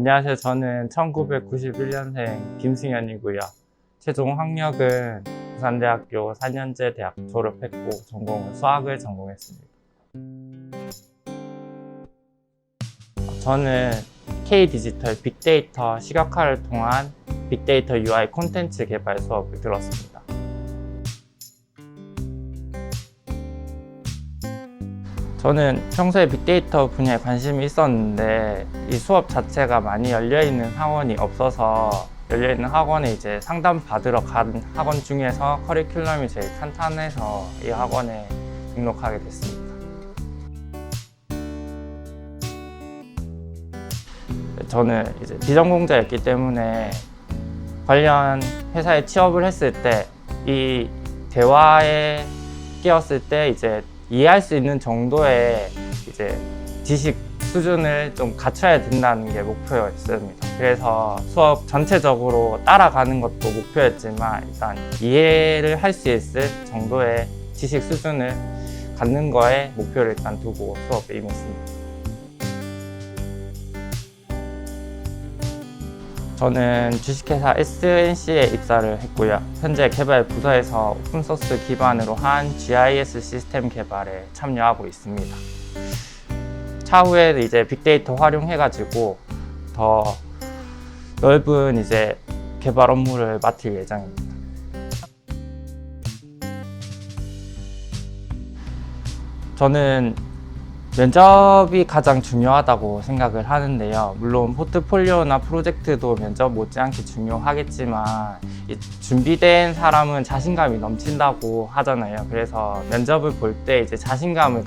안녕하세요. 저는 1991년생 김승현이고요. 최종 학력은 부산대학교 4년제 대학 졸업했고 전공은 수학을 전공했습니다. 저는 K디지털 빅데이터 시각화를 통한 빅데이터 UI 콘텐츠 개발 수업을 들었습니다. 저는 평소에 빅데이터 분야에 관심이 있었는데 이 수업 자체가 많이 열려있는 학원이 없어서 열려있는 학원에 이제 상담 받으러 간 학원 중에서 커리큘럼이 제일 탄탄해서 이 학원에 등록하게 됐습니다. 저는 이제 비전공자였기 때문에 관련 회사에 취업을 했을 때 이 대화에 끼었을 때 이제 이해할 수 있는 정도의 이제 지식 수준을 좀 갖춰야 된다는 게 목표였습니다. 그래서 수업 전체적으로 따라가는 것도 목표였지만 일단 이해를 할 수 있을 정도의 지식 수준을 갖는 거에 목표를 일단 두고 수업에 임했습니다. 저는 주식회사 SNC에 입사를 했고요. 현재 개발 부서에서 오픈소스 기반으로 한 GIS 시스템 개발에 참여하고 있습니다. 차후에 이제 빅데이터 활용해가지고 더 넓은 이제 개발 업무를 맡을 예정입니다. 저는 면접이 가장 중요하다고 생각을 하는데요. 물론 포트폴리오나 프로젝트도 면접 못지않게 중요하겠지만 준비된 사람은 자신감이 넘친다고 하잖아요. 그래서 면접을 볼 때 이제 자신감을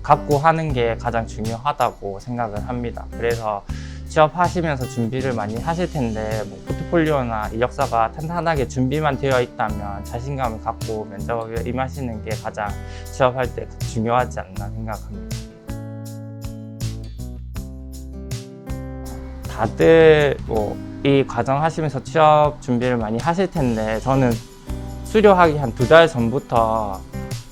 갖고 하는 게 가장 중요하다고 생각을 합니다. 그래서 취업하시면서 준비를 많이 하실 텐데 포트폴리오나 이력서가 탄탄하게 준비만 되어 있다면 자신감을 갖고 면접에 임하시는 게 가장 취업할 때 중요하지 않나 생각합니다. 다들 이 과정 하시면서 취업 준비를 많이 하실 텐데 저는 수료하기 한 2달 전부터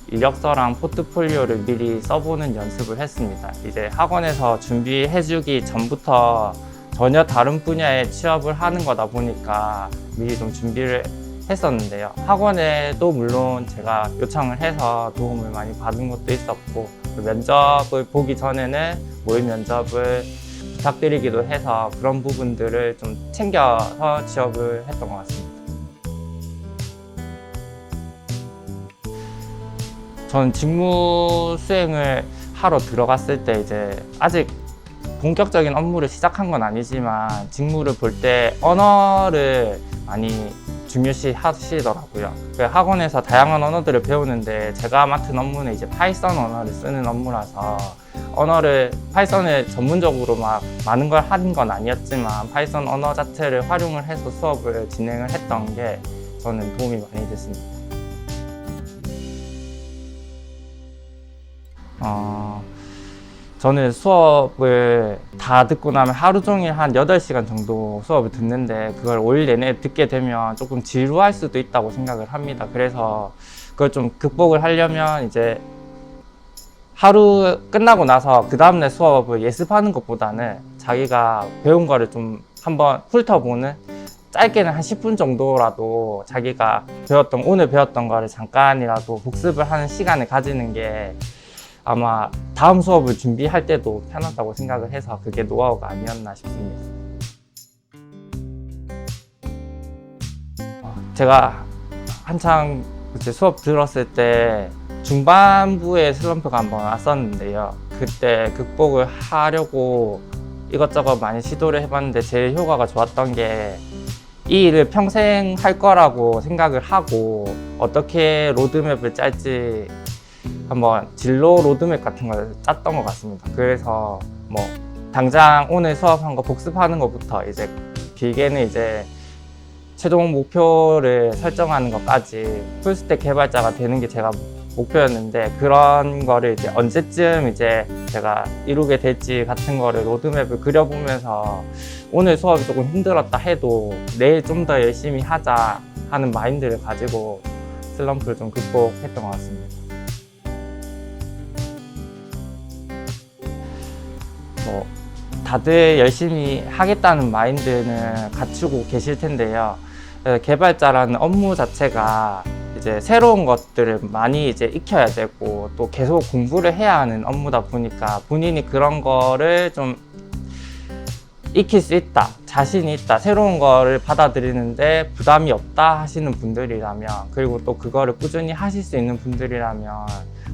이력서랑 포트폴리오를 미리 써보는 연습을 했습니다. 이제 학원에서 준비해주기 전부터 전혀 다른 분야에 취업을 하는 거다 보니까 미리 좀 준비를 했었는데요. 학원에도 물론 제가 요청을 해서 도움을 많이 받은 것도 있었고 면접을 보기 전에는 모의 면접을 부탁드리기도 해서 그런 부분들을 좀 챙겨서 취업을 했던 것 같습니다. 저는 직무 수행을 하러 들어갔을 때 이제 아직 본격적인 업무를 시작한 건 아니지만 직무를 볼 때 언어를 많이 중요시 하시더라고요. 학원에서 다양한 언어들을 배우는데 제가 맡은 업무는 이제 파이썬 언어를 쓰는 업무라서 파이썬을 전문적으로 막 많은 걸 하는 건 아니었지만 파이썬 언어 자체를 활용을 해서 수업을 진행을 했던 게 저는 도움이 많이 됐습니다. 저는 수업을 다 듣고 나면 하루 종일 한 8시간 정도 수업을 듣는데 그걸 5일 내내 듣게 되면 조금 지루할 수도 있다고 생각을 합니다. 그래서 그걸 좀 극복을 하려면 이제 하루 끝나고 나서 그 다음날 수업을 예습하는 것보다는 자기가 배운 거를 좀 한번 훑어보는 짧게는 한 10분 정도라도 자기가 오늘 배웠던 거를 잠깐이라도 복습을 하는 시간을 가지는 게 아마 다음 수업을 준비할 때도 편하다고 생각을 해서 그게 노하우가 아니었나 싶습니다. 제가 한창 수업 들었을 때 중반부에 슬럼프가 한번 왔었는데요. 그때 극복을 하려고 이것저것 많이 시도를 해봤는데 제일 효과가 좋았던 게 이 일을 평생 할 거라고 생각을 하고 어떻게 로드맵을 짤지 한번 진로 로드맵 같은 걸 짰던 것 같습니다. 그래서 당장 오늘 수업한 거 복습하는 것부터 이제 길게는 이제 최종 목표를 설정하는 것까지 풀스택 개발자가 되는 게 제가 목표였는데 그런 거를 이제 언제쯤 이제 제가 이루게 될지 같은 거를 로드맵을 그려보면서 오늘 수업이 조금 힘들었다 해도 내일 좀 더 열심히 하자 하는 마인드를 가지고 슬럼프를 좀 극복했던 것 같습니다. 다들 열심히 하겠다는 마인드는 갖추고 계실 텐데요. 개발자라는 업무 자체가 이제 새로운 것들을 많이 이제 익혀야 되고 또 계속 공부를 해야 하는 업무다 보니까 본인이 그런 거를 좀 익힐 수 있다, 자신이 있다, 새로운 거를 받아들이는데 부담이 없다 하시는 분들이라면, 그리고 또 그거를 꾸준히 하실 수 있는 분들이라면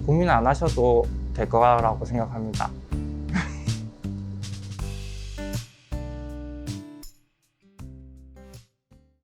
고민 안 하셔도 될 거라고 생각합니다.